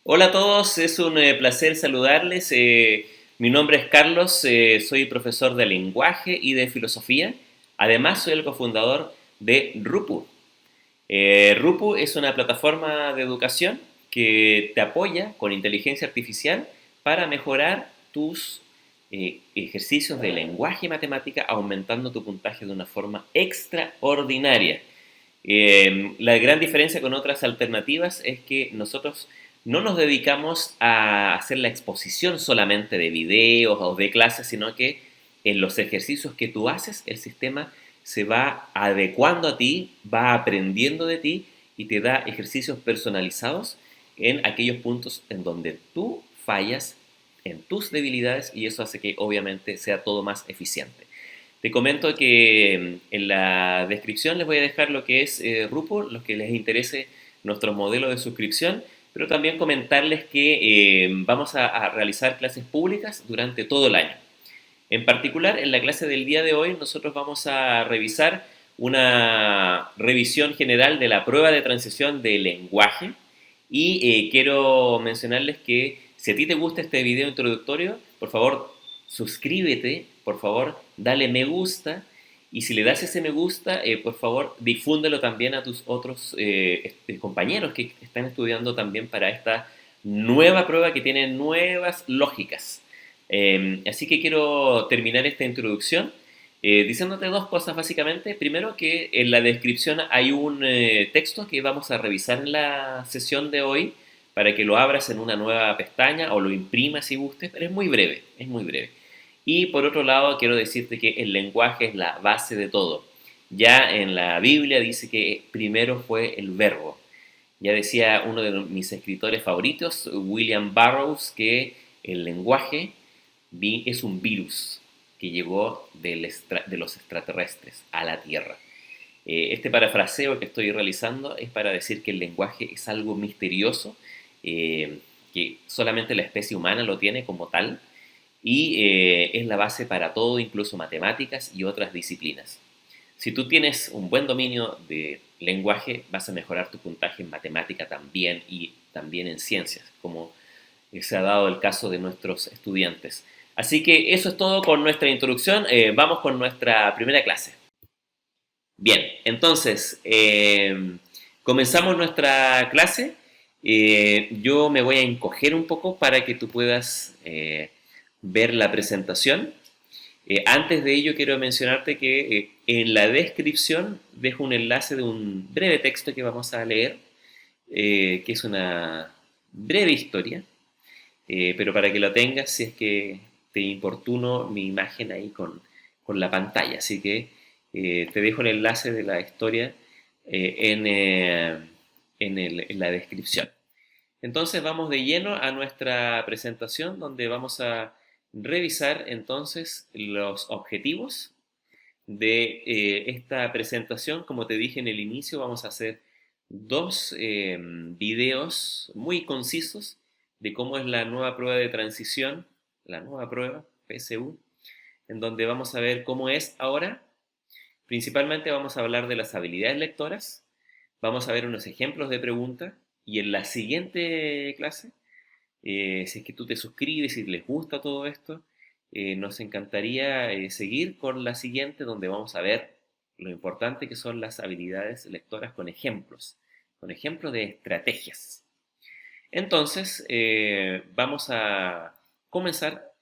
Hola a todos, es un placer saludarles. Mi nombre es Carlos, soy profesor de lenguaje y de filosofía. Además, soy el cofundador de Rupu. Rupu es una plataforma de educación que te apoya con inteligencia artificial para mejorar tus ejercicios de lenguaje y matemática, aumentando tu puntaje de una forma extraordinaria. La gran diferencia con otras alternativas es que nosotros no nos dedicamos a hacer la exposición solamente de videos o de clases, sino que en los ejercicios que tú haces, el sistema se va adecuando a ti, va aprendiendo de ti y te da ejercicios personalizados en aquellos puntos en donde tú fallas, en tus debilidades, y eso hace que obviamente sea todo más eficiente. Te comento que en la descripción les voy a dejar lo que es Rupo, los que les interese nuestro modelo de suscripción, pero también comentarles que vamos a realizar clases públicas durante todo el año. En particular, en la clase del día de hoy, nosotros vamos a revisar una revisión general de la prueba de transición de lenguaje y quiero mencionarles que si a ti te gusta este video introductorio, por favor suscríbete, por favor dale me gusta y si le das ese me gusta, por favor difúndelo también a tus otros compañeros que están estudiando también para esta nueva prueba que tiene nuevas lógicas. Así que quiero terminar esta introducción diciéndote dos cosas básicamente. Primero, que en la descripción hay un texto que vamos a revisar en la sesión de hoy para que lo abras en una nueva pestaña o lo imprimas si gustes, pero es muy breve, es muy breve. Y por otro lado, quiero decirte que el lenguaje es la base de todo. Ya en la Biblia dice que primero fue el verbo. Ya decía uno de mis escritores favoritos, William Burroughs, que el lenguaje es un virus que llegó de los extraterrestres a la Tierra. Este parafraseo que estoy realizando es para decir que el lenguaje es algo misterioso, eh, que solamente la especie humana lo tiene como tal, y es la base para todo, incluso matemáticas y otras disciplinas. Si tú tienes un buen dominio de lenguaje, vas a mejorar tu puntaje en matemática también y también en ciencias, como se ha dado el caso de nuestros estudiantes. Así que eso es todo con nuestra introducción. Vamos con nuestra primera clase. Bien, entonces, comenzamos nuestra clase. Yo me voy a encoger un poco para que tú puedas ver la presentación. Antes de ello, quiero mencionarte que en la descripción dejo un enlace de un breve texto que vamos a leer, que es una breve historia, pero para que lo tengas, si es que te importuno mi imagen ahí con la pantalla. Así que te dejo el enlace de la historia en la descripción. Entonces vamos de lleno a nuestra presentación donde vamos a revisar entonces los objetivos de esta presentación. Como te dije en el inicio, vamos a hacer dos videos muy concisos de cómo es la nueva prueba de transición, la nueva prueba PSU, en donde vamos a ver cómo es ahora. Principalmente vamos a hablar de las habilidades lectoras, vamos a ver unos ejemplos de preguntas y en la siguiente clase, si es que tú te suscribes y les gusta todo esto, nos encantaría seguir con la siguiente donde vamos a ver lo importante que son las habilidades lectoras con ejemplos de estrategias. Entonces, vamos a comenzar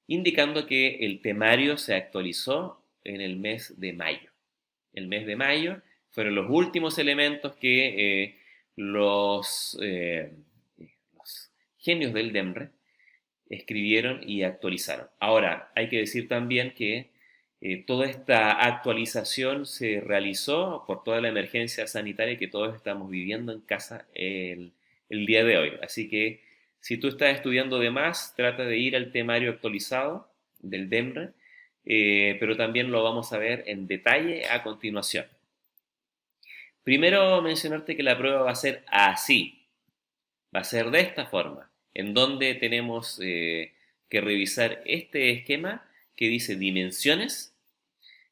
indicando que el temario se actualizó en el mes de mayo. El mes de mayo fueron los últimos elementos que los genios del DEMRE escribieron y actualizaron. Ahora, hay que decir también que toda esta actualización se realizó por toda la emergencia sanitaria que todos estamos viviendo en casa el día de hoy. Así que si tú estás estudiando de más, trata de ir al temario actualizado del DEMRE, pero también lo vamos a ver en detalle a continuación. Primero mencionarte que la prueba va a ser así, va a ser de esta forma, en donde tenemos que revisar este esquema que dice dimensiones,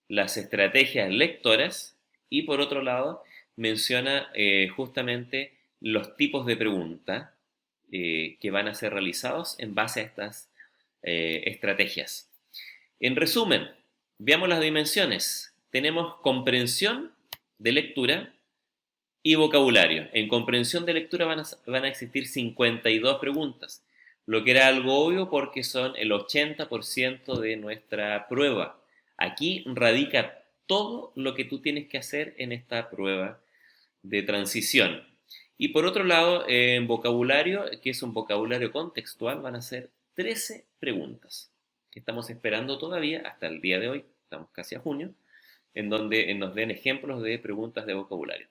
las estrategias lectoras y por otro lado menciona justamente los tipos de pregunta que van a ser realizados en base a estas estrategias. En resumen, veamos las dimensiones. Tenemos comprensión de lectura y vocabulario. En comprensión de lectura van a existir 52 preguntas, lo que era algo obvio porque son el 80% de nuestra prueba. Aquí radica todo lo que tú tienes que hacer en esta prueba de transición. Y por otro lado, en vocabulario, que es un vocabulario contextual, van a ser 13 preguntas, que estamos esperando todavía hasta el día de hoy, estamos casi a junio, en donde nos den ejemplos de preguntas de vocabulario.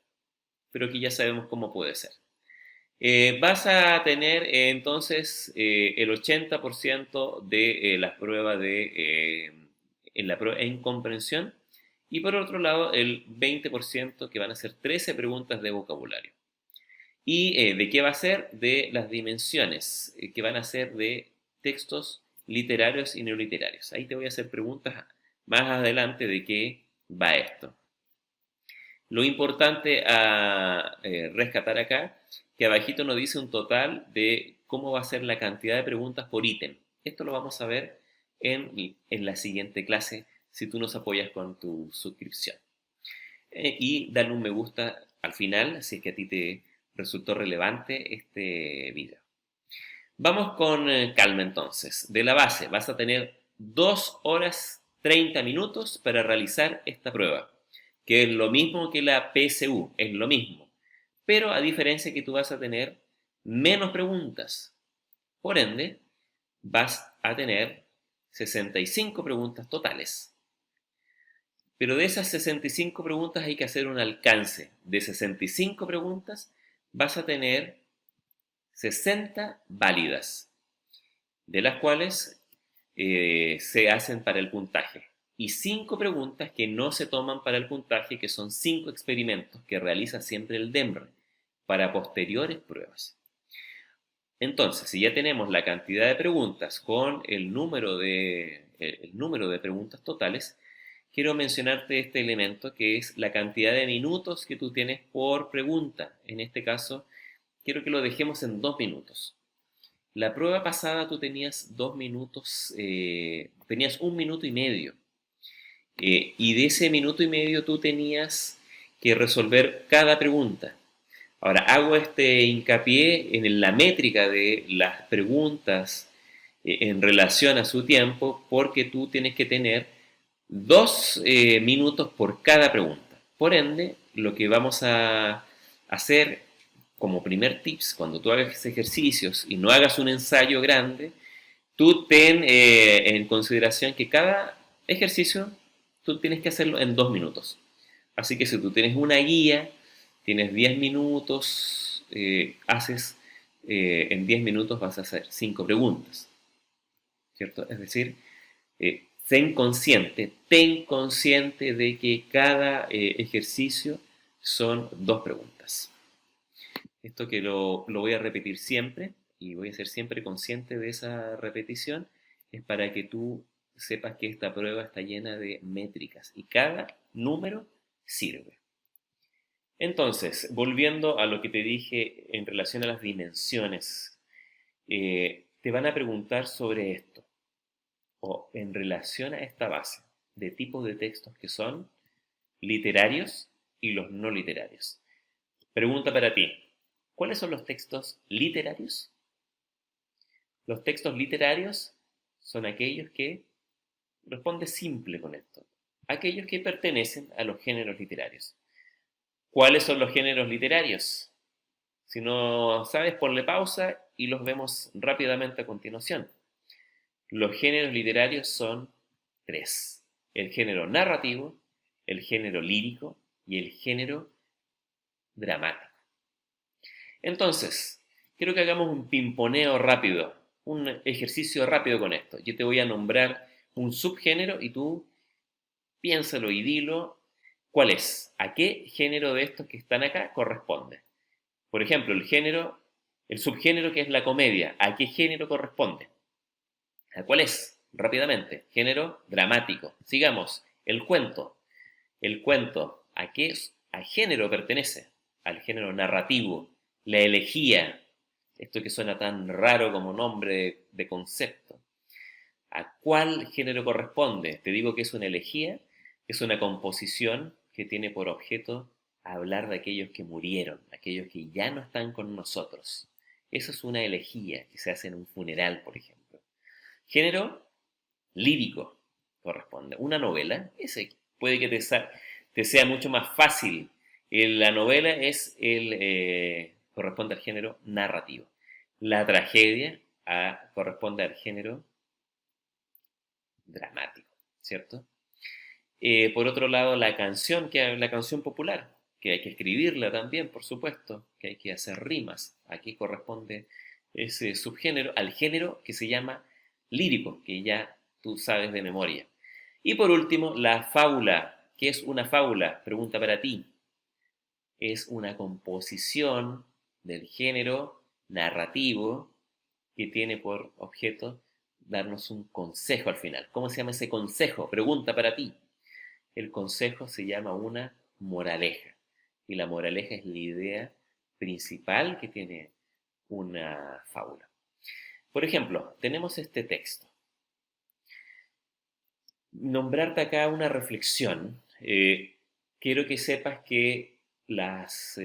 Pero aquí ya sabemos cómo puede ser. Vas a tener entonces el 80% de las pruebas en comprensión y por otro lado el 20% que van a ser 13 preguntas de vocabulario. ¿Y de qué va a ser? De las dimensiones, que van a ser de textos literarios y no literarios. Ahí te voy a hacer preguntas más adelante de qué va esto. Lo importante a rescatar acá, que abajito nos dice un total de cómo va a ser la cantidad de preguntas por ítem. Esto lo vamos a ver en la siguiente clase si tú nos apoyas con tu suscripción. Y darle un me gusta al final si es que a ti te resultó relevante este video. Vamos con calma entonces. De la base vas a tener 2 horas 30 minutos para realizar esta prueba, que es lo mismo que la PSU, es lo mismo. Pero a diferencia que tú vas a tener menos preguntas. Por ende, vas a tener 65 preguntas totales. Pero de esas 65 preguntas hay que hacer un alcance. De 65 preguntas vas a tener 60 válidas, de las cuales se hacen para el puntaje. Y 5 preguntas que no se toman para el puntaje, que son 5 experimentos que realiza siempre el DEMRE para posteriores pruebas. Entonces, si ya tenemos la cantidad de preguntas con el número de preguntas totales, quiero mencionarte este elemento que es la cantidad de minutos que tú tienes por pregunta. En este caso, quiero que lo dejemos en 2 minutos. La prueba pasada tú tenías 2 minutos, tenías 1 minuto y medio. Y de ese minuto y medio tú tenías que resolver cada pregunta. Ahora, hago este hincapié en la métrica de las preguntas en relación a su tiempo, porque tú tienes que tener 2 minutos por cada pregunta. Por ende, lo que vamos a hacer como primer tips, cuando tú hagas ejercicios y no hagas un ensayo grande, tú ten en consideración que cada ejercicio tú tienes que hacerlo en 2 minutos. Así que si tú tienes una guía, tienes 10 minutos, en 10 minutos vas a hacer 5 preguntas, ¿cierto? Es decir, ten consciente de que cada ejercicio son 2 preguntas. Esto que lo voy a repetir siempre y voy a ser siempre consciente de esa repetición, es para que tú sepas que esta prueba está llena de métricas y cada número sirve. Entonces, volviendo a lo que te dije en relación a las dimensiones, te van a preguntar sobre esto o en relación a esta base de tipos de textos que son literarios y los no literarios. Pregunta para ti, ¿cuáles son los textos literarios? Los textos literarios son aquellos que, responde simple con esto, aquellos que pertenecen a los géneros literarios. ¿Cuáles son los géneros literarios? Si no sabes, ponle pausa y los vemos rápidamente a continuación. Los géneros literarios son 3. El género narrativo, el género lírico y el género dramático. Entonces, quiero que hagamos un pimponeo rápido, un ejercicio rápido con esto. Yo te voy a nombrar un subgénero y tú piénsalo y dilo cuál es, a qué género de estos que están acá corresponde. Por ejemplo, el subgénero que es la comedia, ¿a qué género corresponde? ¿A cuál es? Rápidamente, género dramático. Sigamos, el cuento. El cuento, ¿a qué género pertenece? Al género narrativo. La elegía, esto que suena tan raro como nombre de concepto. ¿A cuál género corresponde? Te digo que es una elegía, es una composición que tiene por objeto hablar de aquellos que murieron, aquellos que ya no están con nosotros. Eso es una elegía que se hace en un funeral, por ejemplo. Género lírico corresponde. Una novela, ese puede que te sea mucho más fácil. La novela corresponde al género narrativo. La tragedia corresponde al género dramático, ¿cierto? Por otro lado, la canción popular, que hay que escribirla también, por supuesto, que hay que hacer rimas. Aquí corresponde ese subgénero al género que se llama lírico, que ya tú sabes de memoria. Y por último, la fábula. ¿Qué es una fábula? Pregunta para ti. Es una composición del género narrativo que tiene por objeto darnos un consejo al final. ¿Cómo se llama ese consejo? Pregunta para ti. El consejo se llama una moraleja. Y la moraleja es la idea principal que tiene una fábula. Por ejemplo, tenemos este texto. Nombrarte acá una reflexión. Quiero que sepas que las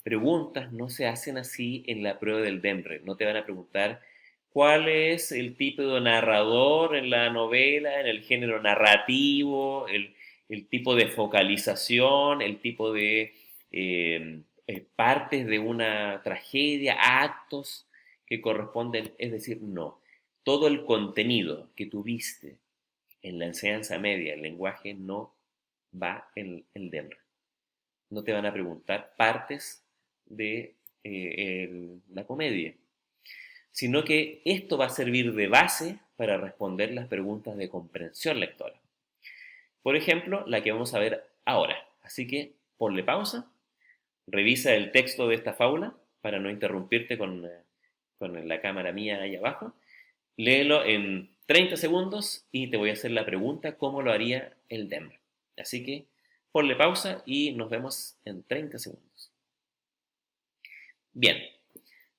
preguntas no se hacen así en la prueba del DEMRE. No te van a preguntar cuál es el tipo de narrador en la novela, en el género narrativo, el tipo de focalización, el tipo de partes de una tragedia, actos que corresponden. Es decir, no. Todo el contenido que tuviste en la enseñanza media, el lenguaje no va en el DEMRE. No te van a preguntar partes de la comedia, sino que esto va a servir de base para responder las preguntas de comprensión lectora. Por ejemplo, la que vamos a ver ahora. Así que ponle pausa, revisa el texto de esta fábula para no interrumpirte con la cámara mía ahí abajo. Léelo en 30 segundos y te voy a hacer la pregunta cómo lo haría el DEMRE. Así que ponle pausa y nos vemos en 30 segundos. Bien,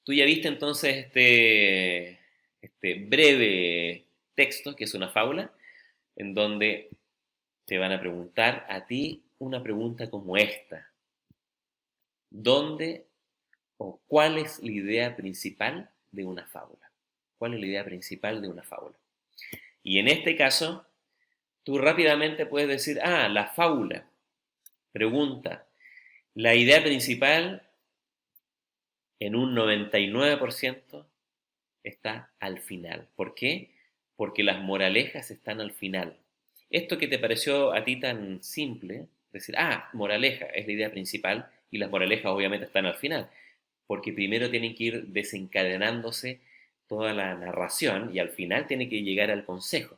tú ya viste entonces este breve texto, que es una fábula, en donde te van a preguntar a ti una pregunta como esta. ¿Dónde o cuál es la idea principal de una fábula? ¿Cuál es la idea principal de una fábula? Y en este caso, tú rápidamente puedes decir, la fábula. Pregunta, la idea principal en un 99% está al final. ¿Por qué? Porque las moralejas están al final. Esto que te pareció a ti tan simple, decir, moraleja es la idea principal y las moralejas obviamente están al final, porque primero tienen que ir desencadenándose toda la narración y al final tiene que llegar al consejo.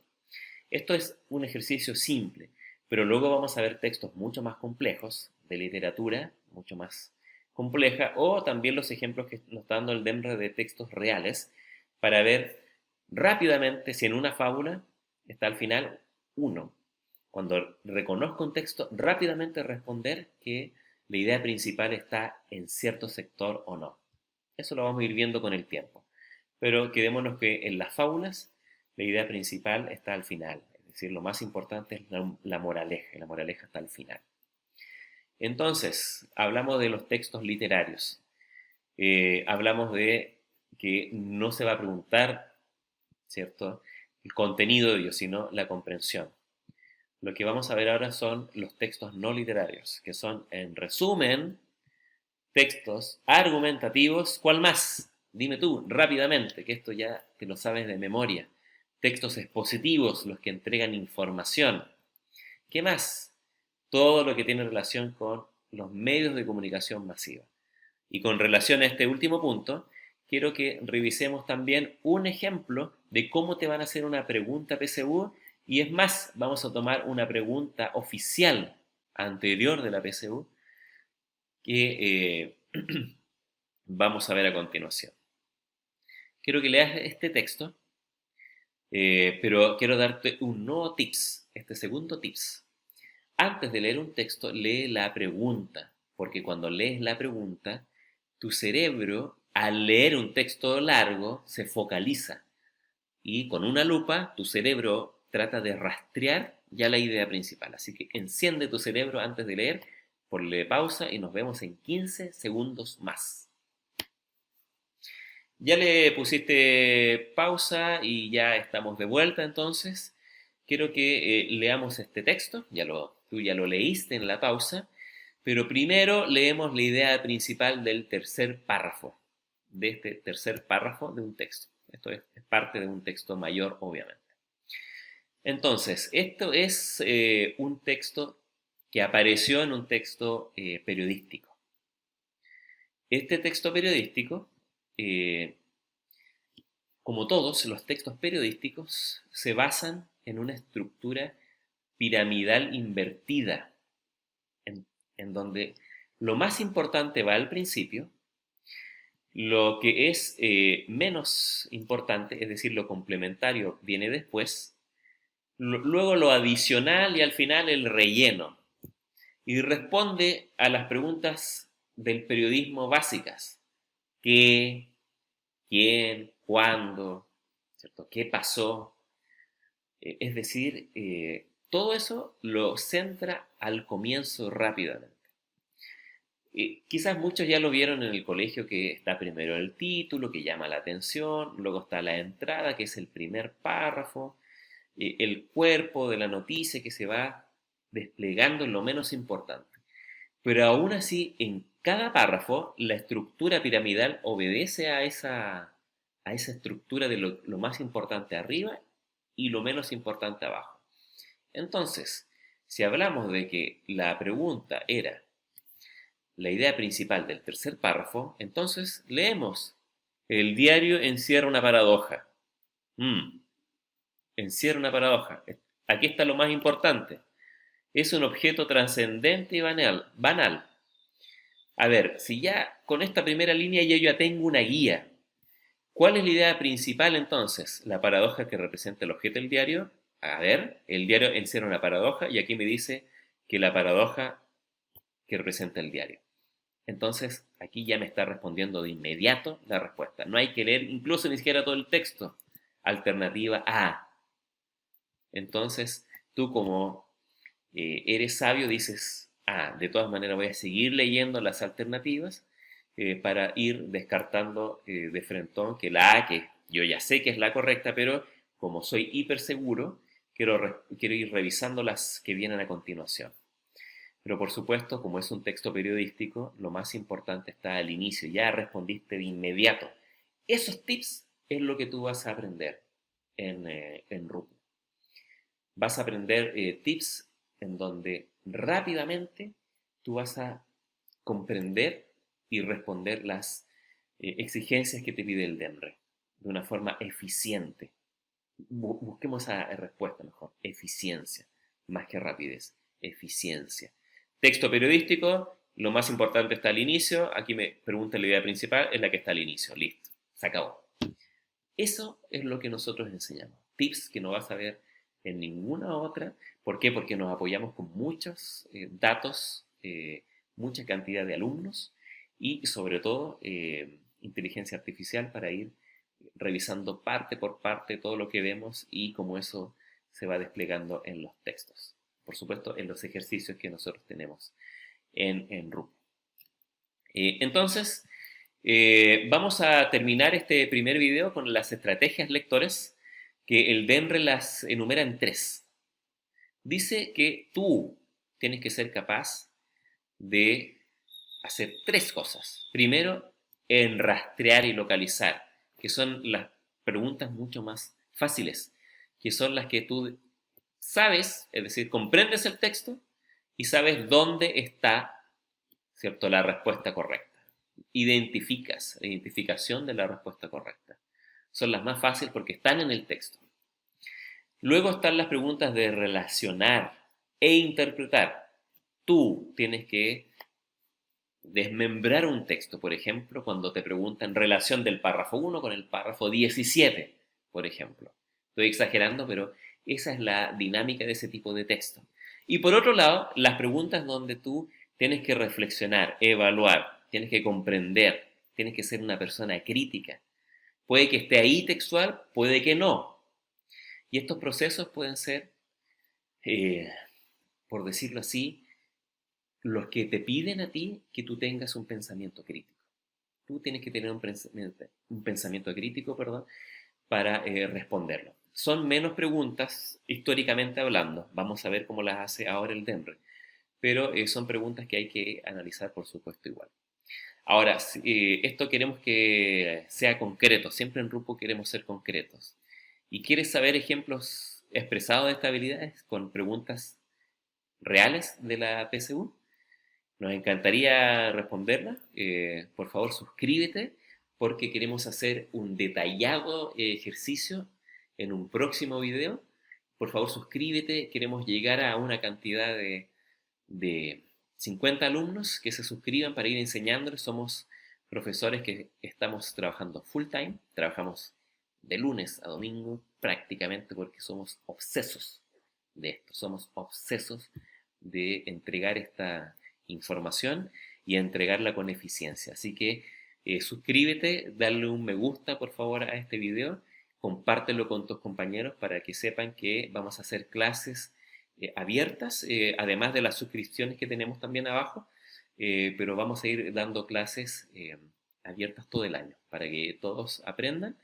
Esto es un ejercicio simple, pero luego vamos a ver textos mucho más complejos de literatura, mucho más compleja, o también los ejemplos que nos está dando el DEMRE de textos reales, para ver rápidamente si en una fábula está al final uno. Cuando reconozco un texto, rápidamente responder que la idea principal está en cierto sector o no. Eso lo vamos a ir viendo con el tiempo. Pero quedémonos que en las fábulas la idea principal está al final. Es decir, lo más importante es la moraleja, y la moraleja está al final. Entonces, hablamos de los textos literarios. Hablamos de que no se va a preguntar, ¿cierto?, el contenido de ellos, sino la comprensión. Lo que vamos a ver ahora son los textos no literarios, que son, en resumen, textos argumentativos. ¿Cuál más? Dime tú, rápidamente, que esto ya te lo sabes de memoria. Textos expositivos, los que entregan información. ¿Qué más? Todo lo que tiene relación con los medios de comunicación masiva. Y con relación a este último punto, quiero que revisemos también un ejemplo de cómo te van a hacer una pregunta PSU. Y es más, vamos a tomar una pregunta oficial anterior de la PSU que vamos a ver a continuación. Quiero que leas este texto, pero quiero darte un nuevo tips, este segundo tips. Antes de leer un texto, lee la pregunta, porque cuando lees la pregunta, tu cerebro al leer un texto largo se focaliza y con una lupa tu cerebro trata de rastrear ya la idea principal. Así que enciende tu cerebro antes de leer, ponle pausa y nos vemos en 15 segundos más. Ya le pusiste pausa y ya estamos de vuelta entonces. Quiero que leamos este texto, tú ya lo leíste en la pausa, pero primero leemos la idea principal del tercer párrafo, de este tercer párrafo de un texto. Esto es parte de un texto mayor, obviamente. Entonces, esto es un texto que apareció en un texto periodístico. Este texto periodístico, eh, como todos los textos periodísticos, se basan en una estructura piramidal invertida, en, en donde lo más importante va al principio, lo que es menos importante, es decir, lo complementario, viene después, luego lo adicional y al final el relleno. Y responde a las preguntas del periodismo básicas. ¿Qué? ¿Quién? ¿Cuándo? ¿Cierto? ¿Qué pasó? Es decir, todo eso lo centra al comienzo rápidamente. Quizás muchos ya lo vieron en el colegio, que está primero el título, que llama la atención, luego está la entrada, que es el primer párrafo, el cuerpo de la noticia que se va desplegando en lo menos importante. Pero aún así, en cada párrafo, la estructura piramidal obedece a esa estructura de lo más importante arriba y lo menos importante abajo. Entonces, si hablamos de que la pregunta era la idea principal del tercer párrafo, entonces leemos: el diario encierra una paradoja. Encierra una paradoja. Aquí está lo más importante. Es un objeto trascendente y banal. A ver, si ya con esta primera línea yo ya tengo una guía. ¿Cuál es la idea principal entonces? La paradoja que representa el objeto del diario. A ver, el diario encierra una paradoja y aquí me dice que la paradoja que representa el diario. Entonces, aquí ya me está respondiendo de inmediato la respuesta. No hay que leer incluso ni siquiera todo el texto. Alternativa A. Entonces, tú como eres sabio dices: de todas maneras voy a seguir leyendo las alternativas para ir descartando de frentón que la A, que yo ya sé que es la correcta, pero como soy hiper seguro, quiero ir revisando las que vienen a continuación. Pero por supuesto, como es un texto periodístico, lo más importante está al inicio. Ya respondiste de inmediato. Esos tips es lo que tú vas a aprender en RUP. Vas a aprender tips en donde rápidamente tú vas a comprender y responder las exigencias que te pide el DEMRE de una forma eficiente. Busquemos esa respuesta mejor. Eficiencia, más que rapidez. Eficiencia. Texto periodístico, lo más importante está al inicio. Aquí me pregunta la idea principal, es la que está al inicio. Listo, se acabó. Eso es lo que nosotros enseñamos. Tips que no vas a ver en ninguna otra. ¿Por qué? Porque nos apoyamos con muchos datos, mucha cantidad de alumnos y sobre todo inteligencia artificial para ir revisando parte por parte todo lo que vemos y cómo eso se va desplegando en los textos. Por supuesto, en los ejercicios que nosotros tenemos en RUP. Entonces, vamos a terminar este primer video con las estrategias lectores, que el DEMRE las enumera en 3. Dice que tú tienes que ser capaz de hacer 3 cosas. Primero, en rastrear y localizar, que son las preguntas mucho más fáciles, que son las que tú sabes, es decir, comprendes el texto y sabes dónde está, ¿cierto?, la respuesta correcta. Identificas, la identificación de la respuesta correcta. Son las más fáciles porque están en el texto. Luego están las preguntas de relacionar e interpretar. Tú tienes que desmembrar un texto, por ejemplo, cuando te preguntan relación del párrafo 1 con el párrafo 17, por ejemplo. Estoy exagerando, pero esa es la dinámica de ese tipo de texto. Y por otro lado, las preguntas donde tú tienes que reflexionar, evaluar, tienes que comprender, tienes que ser una persona crítica. Puede que esté ahí textual, puede que no. Y estos procesos pueden ser, eh, por decirlo así, los que te piden a ti que tú tengas un pensamiento crítico. Tú tienes que tener un pensamiento crítico, perdón, para responderlo. Son menos preguntas históricamente hablando. Vamos a ver cómo las hace ahora el DEMRE. Pero son preguntas que hay que analizar, por supuesto, igual. Ahora, esto queremos que sea concreto. Siempre en Rupo queremos ser concretos. ¿Y quieres saber ejemplos expresados de estas habilidades con preguntas reales de la PSU? Nos encantaría responderla. Por favor, suscríbete porque queremos hacer un detallado ejercicio en un próximo video. Por favor, suscríbete. Queremos llegar a una cantidad de 50 alumnos que se suscriban para ir enseñándoles. Somos profesores que estamos trabajando full time. Trabajamos de lunes a domingo prácticamente porque somos obsesos de esto. Somos obsesos de entregar esta información y entregarla con eficiencia. Así que suscríbete, dale un me gusta por favor a este video, compártelo con tus compañeros para que sepan que vamos a hacer clases abiertas, además de las suscripciones que tenemos también abajo, pero vamos a ir dando clases abiertas todo el año para que todos aprendan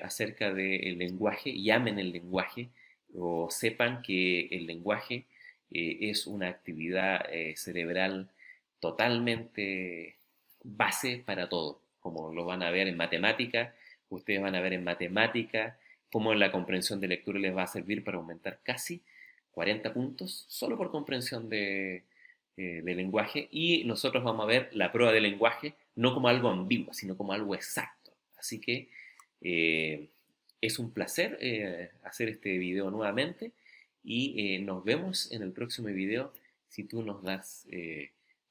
acerca del lenguaje y amen el lenguaje o sepan que el lenguaje es una actividad cerebral totalmente base para todo, como lo van a ver en matemática, ustedes van a ver en matemática, cómo la comprensión de lectura les va a servir para aumentar casi 40 puntos solo por comprensión de lenguaje, y nosotros vamos a ver la prueba de lenguaje no como algo ambiguo, sino como algo exacto. Así que es un placer hacer este video nuevamente y nos vemos en el próximo video si tú nos das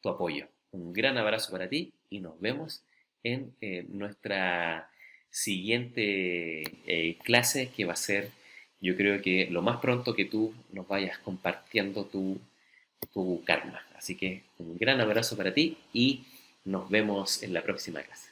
tu apoyo. Un gran abrazo para ti y nos vemos en nuestra siguiente clase, que va a ser, yo creo que lo más pronto que tú nos vayas compartiendo tu karma. Así que un gran abrazo para ti y nos vemos en la próxima clase.